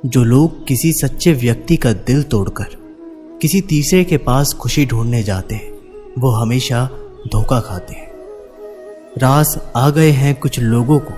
जो लोग किसी सच्चे व्यक्ति का दिल तोड़कर किसी तीसरे के पास खुशी ढूंढने जाते हैं, वो हमेशा धोखा खाते हैं। रास आ गए हैं कुछ लोगों को,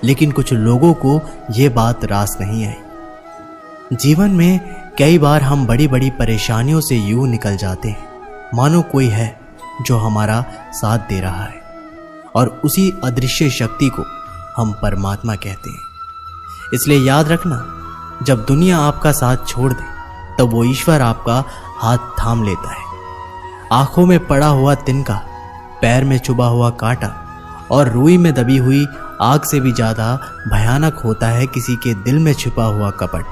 लेकिन कुछ लोगों को ये बात रास नहीं आई। जीवन में कई बार हम बड़ी बड़ी परेशानियों से यूं निकल जाते हैं मानो कोई है जो हमारा साथ दे रहा है, और उसी अदृश्य शक्ति को हम परमात्मा कहते हैं। इसलिए याद रखना, जब दुनिया आपका साथ छोड़ दे तब वो ईश्वर आपका हाथ थाम लेता है। आंखों में पड़ा हुआ तिनका, पैर में चुभा हुआ कांटा और रुई में दबी हुई आग से भी ज्यादा भयानक होता है किसी के दिल में छिपा हुआ कपट।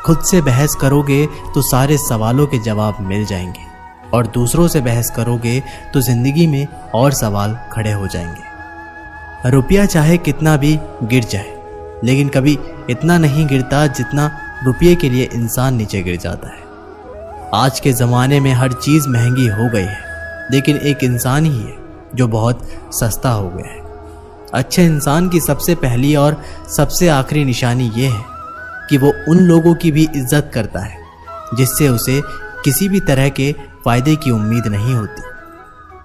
खुद से बहस करोगे तो सारे सवालों के जवाब मिल जाएंगे, और दूसरों से बहस करोगे तो जिंदगी में और सवाल खड़े हो जाएंगे। रुपया चाहे कितना भी गिर जाए, लेकिन कभी इतना नहीं गिरता जितना रुपये के लिए इंसान नीचे गिर जाता है। आज के ज़माने में हर चीज़ महंगी हो गई है, लेकिन एक इंसान ही है जो बहुत सस्ता हो गया है। अच्छे इंसान की सबसे पहली और सबसे आखिरी निशानी ये है कि वो उन लोगों की भी इज्जत करता है जिससे उसे किसी भी तरह के फ़ायदे की उम्मीद नहीं होती।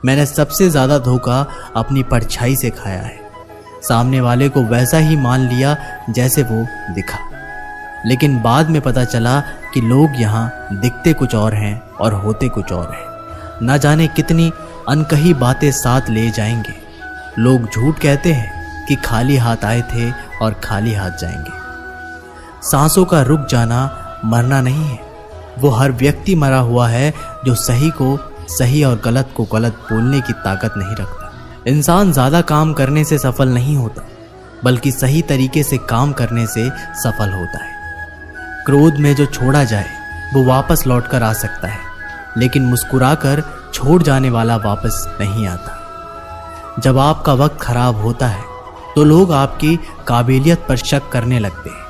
मैंने सबसे ज़्यादा धोखा अपनी परछाई से खाया है। सामने वाले को वैसा ही मान लिया जैसे वो दिखा, लेकिन बाद में पता चला कि लोग यहाँ दिखते कुछ और हैं और होते कुछ और हैं। न जाने कितनी अनकही बातें साथ ले जाएंगे। लोग झूठ कहते हैं कि खाली हाथ आए थे और खाली हाथ जाएंगे। सांसों का रुक जाना मरना नहीं है, वो हर व्यक्ति मरा हुआ है जो सही को सही और गलत को गलत बोलने की ताकत नहीं रखता। इंसान ज़्यादा काम करने से सफल नहीं होता, बल्कि सही तरीके से काम करने से सफल होता है। क्रोध में जो छोड़ा जाए वो वापस लौटकर आ सकता है, लेकिन मुस्कुराकर छोड़ जाने वाला वापस नहीं आता। जब आपका वक्त खराब होता है तो लोग आपकी काबिलियत पर शक करने लगते हैं।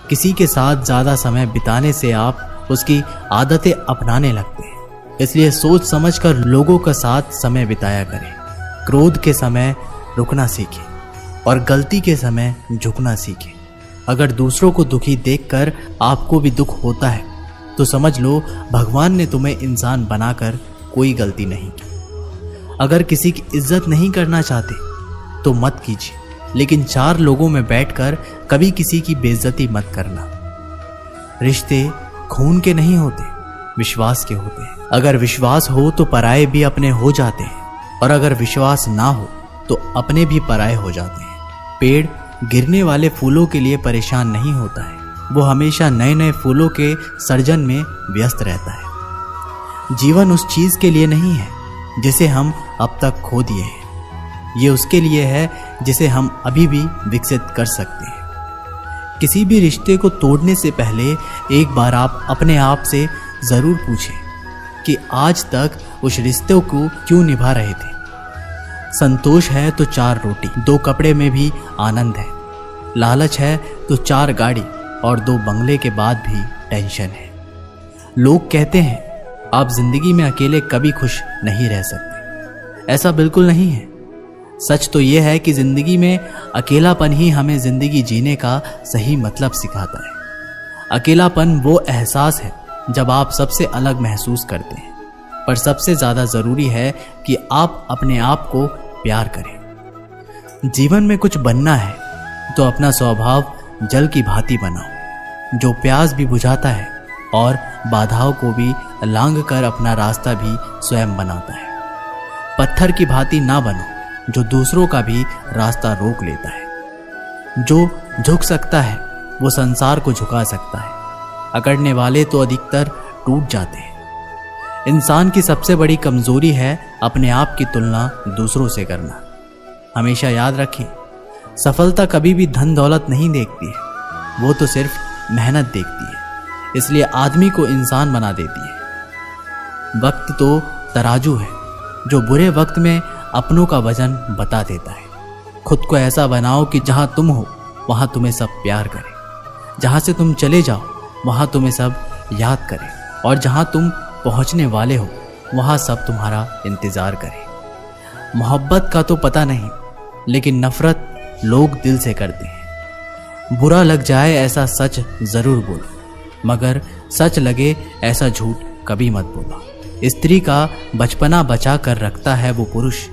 किसी के साथ ज़्यादा समय बिताने से आप उसकी आदतें अपनाने लगते हैं। इसलिए सोच समझकर लोगों का साथ समय बिताया करें। क्रोध के समय रुकना सीखें और गलती के समय झुकना सीखें। अगर दूसरों को दुखी देखकर आपको भी दुख होता है तो समझ लो भगवान ने तुम्हें इंसान बनाकर कोई गलती नहीं की। अगर किसी की इज्जत नहीं करना चाहते तो मत कीजिए, लेकिन 4 लोगों में बैठकर कभी किसी की बेइज्जती मत करना। रिश्ते खून के नहीं होते, विश्वास के होते हैं। अगर विश्वास हो तो पराये भी अपने हो जाते हैं, और अगर विश्वास ना हो तो अपने भी पराये हो जाते हैं। पेड़ गिरने वाले फूलों के लिए परेशान नहीं होता है, वो हमेशा नए नए फूलों के सर्जन में व्यस्त रहता है। जीवन उस चीज के लिए नहीं है जिसे हम अब तक खो दिए हैं, ये उसके लिए है जिसे हम अभी भी विकसित कर सकते हैं। किसी भी रिश्ते को तोड़ने से पहले एक बार आप अपने आप से जरूर पूछें कि आज तक उस रिश्ते को क्यों निभा रहे थे। संतोष है तो 4 रोटी, 2 कपड़े में भी आनंद है। लालच है तो 4 गाड़ी और 2 बंगले के बाद भी टेंशन है। लोग कहते हैं आप जिंदगी में अकेले कभी खुश नहीं रह सकते। ऐसा बिल्कुल नहीं है। सच तो यह है कि जिंदगी में अकेलापन ही हमें जिंदगी जीने का सही मतलब सिखाता है। अकेलापन वो एहसास है जब आप सबसे अलग महसूस करते हैं, पर सबसे ज्यादा जरूरी है कि आप अपने आप को प्यार करें। जीवन में कुछ बनना है तो अपना स्वभाव जल की भांति बनाओ, जो प्यास भी बुझाता है और बाधाओं को भी लांघ कर अपना रास्ता भी स्वयं बनाता है। पत्थर की भांति ना बनो जो दूसरों का भी रास्ता रोक लेता है। जो झुक सकता है वो संसार को झुका सकता है। अकड़ने वाले तो अधिकतर टूट जाते हैं। इंसान की सबसे बड़ी कमजोरी है अपने आप की तुलना दूसरों से करना। हमेशा याद रखें, सफलता कभी भी धन दौलत नहीं देखती है, वो तो सिर्फ मेहनत देखती है। इसलिए आदमी को इंसान बना देती है। वक्त तो तराजू है जो बुरे वक्त में अपनों का वजन बता देता है। खुद को ऐसा बनाओ कि जहां तुम हो वहां तुम्हें सब प्यार करें, जहां से तुम चले जाओ वहां तुम्हें सब याद करें, और जहां तुम पहुंचने वाले हो वहां सब तुम्हारा इंतजार करें। मोहब्बत का तो पता नहीं, लेकिन नफरत लोग दिल से करते हैं। बुरा लग जाए ऐसा सच जरूर बोलो, मगर सच लगे ऐसा झूठ कभी मत बोलो। स्त्री का बचपना बचा कर रखता है वो पुरुष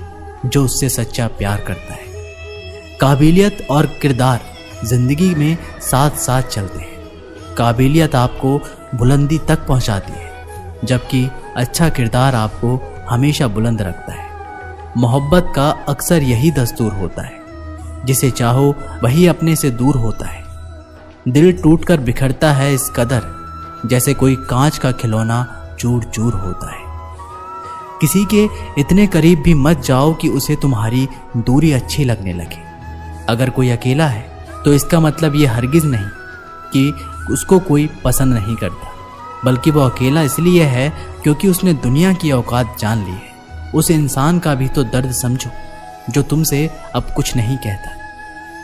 जो उससे सच्चा प्यार करता है। काबिलियत और किरदार जिंदगी में साथ साथ चलते हैं। काबिलियत आपको बुलंदी तक पहुंचाती है, जबकि अच्छा किरदार आपको हमेशा बुलंद रखता है। मोहब्बत का अक्सर यही दस्तूर होता है, जिसे चाहो वही अपने से दूर होता है। दिल टूटकर बिखरता है इस कदर जैसे कोई कांच का खिलौना चूर चूर होता है। किसी के इतने करीब भी मत जाओ कि उसे तुम्हारी दूरी अच्छी लगने लगे। अगर कोई अकेला है तो इसका मतलब ये हरगिज नहीं कि उसको कोई पसंद नहीं करता, बल्कि वो अकेला इसलिए है क्योंकि उसने दुनिया की औकात जान ली है। उस इंसान का भी तो दर्द समझो जो तुमसे अब कुछ नहीं कहता।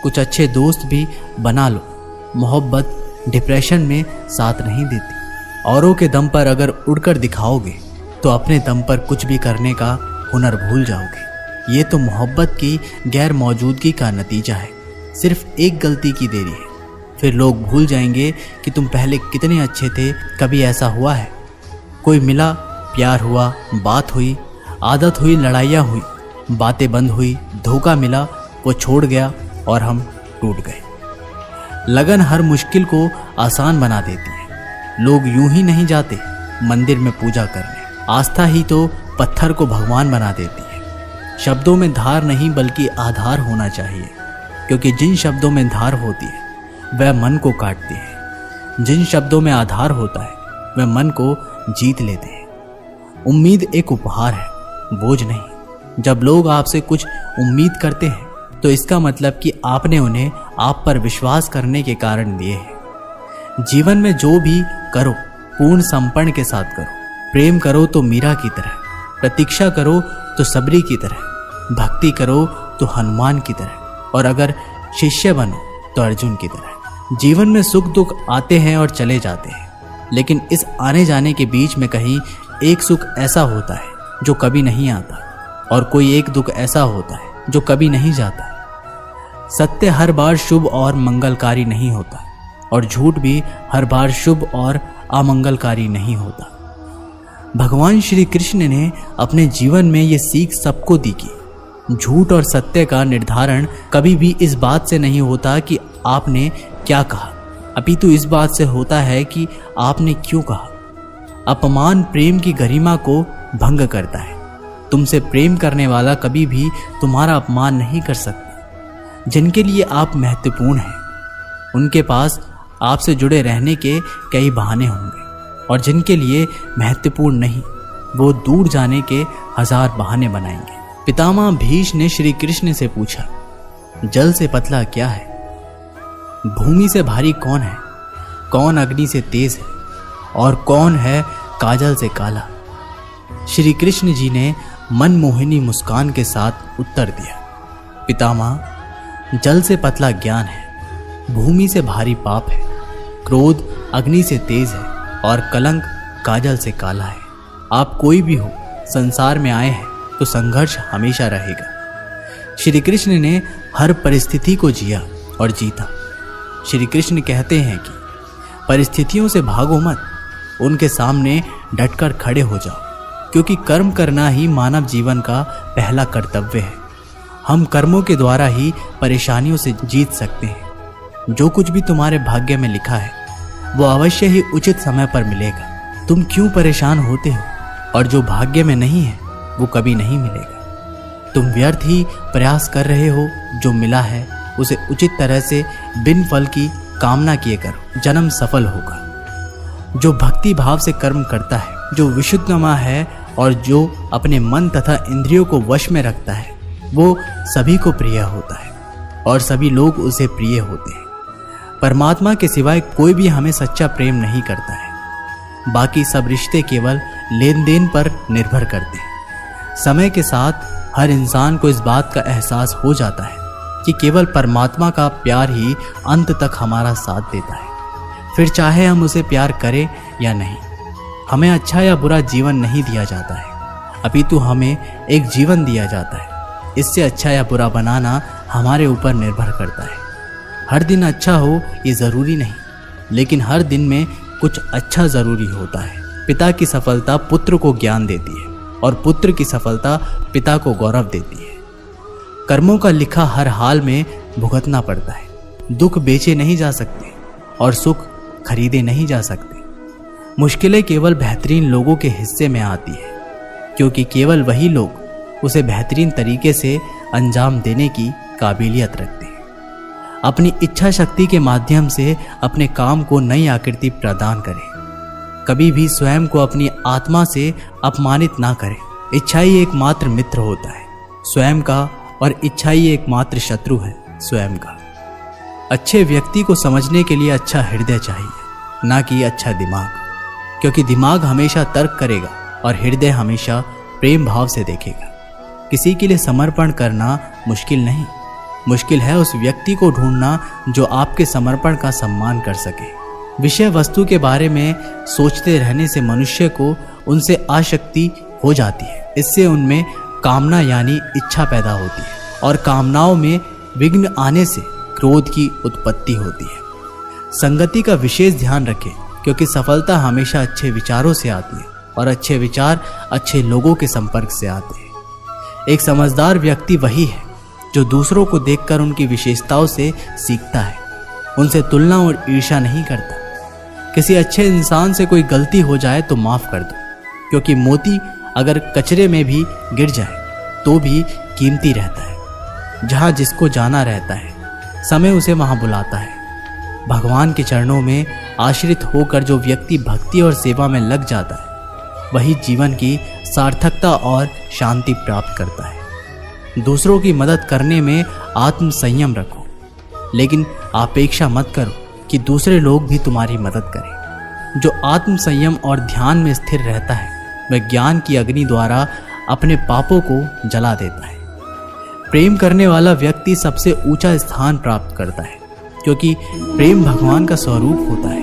कुछ अच्छे दोस्त भी बना लो। मोहब्बत डिप्रेशन में साथ नहीं देती। औरों के दम पर अगर उड़कर दिखाओगे तो अपने दम पर कुछ भी करने का हुनर भूल जाओगे। ये तो मोहब्बत की गैर मौजूदगी का नतीजा है। सिर्फ एक गलती की देरी है, फिर लोग भूल जाएंगे कि तुम पहले कितने अच्छे थे। कभी ऐसा हुआ है कोई मिला, प्यार हुआ, बात हुई, आदत हुई, लड़ाइयाँ हुई, बातें बंद हुई, धोखा मिला, वो छोड़ गया और हम टूट गए। लगन हर मुश्किल को आसान बना देती है। लोग यूं ही नहीं जाते मंदिर में पूजा करने। आस्था ही तो पत्थर को भगवान बना देती है। शब्दों में धार नहीं बल्कि आधार होना चाहिए, क्योंकि जिन शब्दों में धार होती है वह मन को काटती है। जिन शब्दों में आधार होता है वह मन को जीत लेते हैं। उम्मीद एक उपहार है, बोझ नहीं। जब लोग आपसे कुछ उम्मीद करते हैं तो इसका मतलब कि आपने उन्हें आप पर विश्वास करने के कारण दिए हैं। जीवन में जो भी करो पूर्ण समर्पण के साथ करो। प्रेम करो तो मीरा की तरह, प्रतीक्षा करो तो सबरी की तरह, भक्ति करो तो हनुमान की तरह, और अगर शिष्य बनो तो अर्जुन की तरह। जीवन में सुख दुख आते हैं और चले जाते हैं, लेकिन इस आने जाने के बीच में कहीं एक सुख ऐसा होता है जो कभी नहीं आता, और कोई एक दुख ऐसा होता है जो कभी नहीं जाता। सत्य हर बार शुभ और मंगलकारी नहीं होता, और झूठ भी हर बार शुभ और अमंगलकारी नहीं होता। भगवान श्री कृष्ण ने अपने जीवन में ये सीख सबको दी कि झूठ और सत्य का निर्धारण कभी भी इस बात से नहीं होता कि आपने क्या कहा, अपितु इस बात से होता है कि आपने क्यों कहा। अपमान प्रेम की गरिमा को भंग करता है। तुमसे प्रेम करने वाला कभी भी तुम्हारा अपमान नहीं कर सकता। जिनके लिए आप महत्वपूर्ण हैं उनके पास आपसे जुड़े रहने के कई बहाने होंगे, और जिनके लिए महत्वपूर्ण नहीं वो दूर जाने के हजार बहाने बनाएंगे। पितामह भीष्म ने श्री कृष्ण से पूछा, जल से पतला क्या है? भूमि से भारी कौन है? कौन अग्नि से तेज है? और कौन है काजल से काला? श्री कृष्ण जी ने मनमोहिनी मुस्कान के साथ उत्तर दिया, पितामह, जल से पतला ज्ञान है, भूमि से भारी पाप है, क्रोध अग्नि से तेज है, और कलंक काजल से काला है। आप कोई भी हो, संसार में आए हैं तो संघर्ष हमेशा रहेगा। श्री कृष्ण ने हर परिस्थिति को जिया और जीता। श्री कृष्ण कहते हैं कि परिस्थितियों से भागो मत, उनके सामने डटकर खड़े हो जाओ, क्योंकि कर्म करना ही मानव जीवन का पहला कर्तव्य है। हम कर्मों के द्वारा ही परेशानियों से जीत सकते हैं। जो कुछ भी तुम्हारे भाग्य में लिखा है वो अवश्य ही उचित समय पर मिलेगा। तुम क्यों परेशान होते हो? और जो भाग्य में नहीं है वो कभी नहीं मिलेगा। तुम व्यर्थ ही प्रयास कर रहे हो। जो मिला है उसे उचित तरह से बिन फल की कामना किए करो, जन्म सफल होगा। जो भक्ति भाव से कर्म करता है, जो विशुद्धमा है और जो अपने मन तथा इंद्रियों को वश में रखता है, वो सभी को प्रिय होता है और सभी लोग उसे प्रिय होते हैं। परमात्मा के सिवाय कोई भी हमें सच्चा प्रेम नहीं करता है। बाकी सब रिश्ते केवल लेन देन पर निर्भर करते हैं। समय के साथ हर इंसान को इस बात का एहसास हो जाता है कि केवल परमात्मा का प्यार ही अंत तक हमारा साथ देता है। फिर चाहे हम उसे प्यार करें या नहीं, हमें अच्छा या बुरा जीवन नहीं दिया जाता है, अपितु हमें एक जीवन दिया जाता है। इससे अच्छा या बुरा बनाना हमारे ऊपर निर्भर करता है। हर दिन अच्छा हो ये ज़रूरी नहीं, लेकिन हर दिन में कुछ अच्छा ज़रूरी होता है। पिता की सफलता पुत्र को ज्ञान देती है और पुत्र की सफलता पिता को गौरव देती है। कर्मों का लिखा हर हाल में भुगतना पड़ता है। दुख बेचे नहीं जा सकते और सुख खरीदे नहीं जा सकते। मुश्किलें केवल बेहतरीन लोगों के हिस्से में आती है, क्योंकि केवल वही लोग उसे बेहतरीन तरीके से अंजाम देने की काबिलियत रखते हैं। अपनी इच्छा शक्ति के माध्यम से अपने काम को नई आकृति प्रदान करें। कभी भी स्वयं को अपनी आत्मा से अपमानित ना करें। इच्छा ही एकमात्र मित्र होता है स्वयं का, और इच्छा ही एकमात्र शत्रु है स्वयं का। अच्छे व्यक्ति को समझने के लिए अच्छा हृदय चाहिए, ना कि अच्छा दिमाग, क्योंकि दिमाग हमेशा तर्क करेगा और हृदय हमेशा प्रेम भाव से देखेगा। किसी के लिए समर्पण करना मुश्किल नहीं, मुश्किल है उस व्यक्ति को ढूंढना जो आपके समर्पण का सम्मान कर सके। विषय वस्तु के बारे में सोचते रहने से मनुष्य को उनसे आसक्ति हो जाती है। इससे उनमें कामना यानी इच्छा पैदा होती है, और कामनाओं में विघ्न आने से क्रोध की उत्पत्ति होती है। संगति का विशेष ध्यान रखें, क्योंकि सफलता हमेशा अच्छे विचारों से आती है और अच्छे विचार अच्छे लोगों के संपर्क से आते हैं। एक समझदार व्यक्ति वही है जो दूसरों को देखकर उनकी विशेषताओं से सीखता है, उनसे तुलना और ईर्ष्या नहीं करता। किसी अच्छे इंसान से कोई गलती हो जाए तो माफ कर दो, क्योंकि मोती अगर कचरे में भी गिर जाए तो भी कीमती रहता है। जहाँ जिसको जाना रहता है, समय उसे वहाँ बुलाता है। भगवान के चरणों में आश्रित होकर जो व्यक्ति भक्ति और सेवा में लग जाता है, वही जीवन की सार्थकता और शांति प्राप्त करता है। दूसरों की मदद करने में आत्म संयम रखो, लेकिन अपेक्षा मत करो कि दूसरे लोग भी तुम्हारी मदद करें। जो आत्म संयम और ध्यान में स्थिर रहता है, वह ज्ञान की अग्नि द्वारा अपने पापों को जला देता है। प्रेम करने वाला व्यक्ति सबसे ऊंचा स्थान प्राप्त करता है, क्योंकि प्रेम भगवान का स्वरूप होता है।